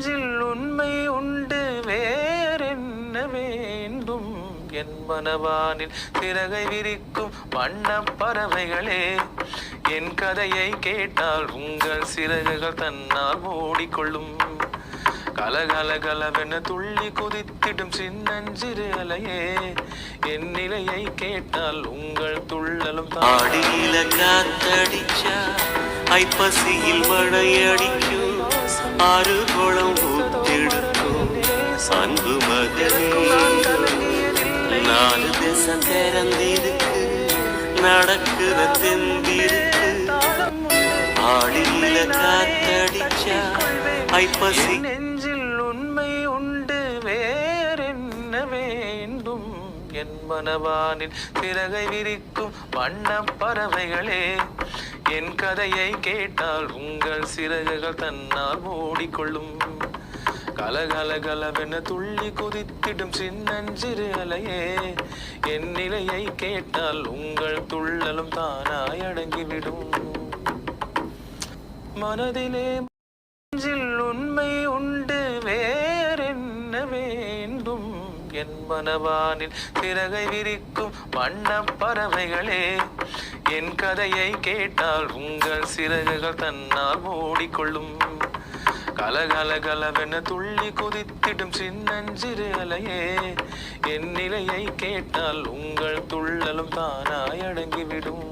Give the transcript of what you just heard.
நெஞ்சில் உண்மை உண்டு வேறென்ன வேண்டும் என் மனவானில் சிறகை விரிக்கும் வண்ணப் பறவைகளே என் கதையை கேட்டால் உங்கள் சிறகுகள் தன்னால் மூடிக்கொள்ளும் கலகலகலவென துள்ளி குதித்திடும் சின்னஞ்சிறு அலையே என் நிலையை கேட்டால் உங்கள் துள்ளலும் ஆடியில காத்தடிச்சா ஐப்பசியில் மழையடிக்கும் ஆறு குளம் ஊத்தெடுக்கும் அன்பு மகனே நாலு திசை திறந்திருக்கு நடக்குற தெம்பிருக்கு ஆடியில காத்தடிச்சா ஐப்பசி நெஞ்சில் உண்மை உண்டு வேறென்ன வேண்டும் என் மனவானில் சிறகை விரிக்கும் வண்ணப் பறவைகளே என் கதையை கேட்டால் உங்கள் சிறகுகள் தன்னால் மூடிக்கொள்ளும் கலகலகலவென துள்ளி குதித்திடும் சின்னஞ்சிறு அலையே என் நிலையை கேட்டால் உங்கள் துள்ளலும் தானாய் அடங்கிவிடும் மனதிலே நெஞ்சில் உண்மை உண்டு வேறென்ன வேண்டும் என் மனவானில் சிறகை விரிக்கும் வண்ணப் பறவைகளே என் கதையை கேட்டால் உங்கள் சிறகுகள் தன்னால் மூடிக்கொள்ளும் கலகலகலவென துள்ளி குதித்திடும் சின்னஞ்சிறு அலையே என் நிலையை கேட்டால் உங்கள் துள்ளலும் தானாய் அடங்கிவிடும்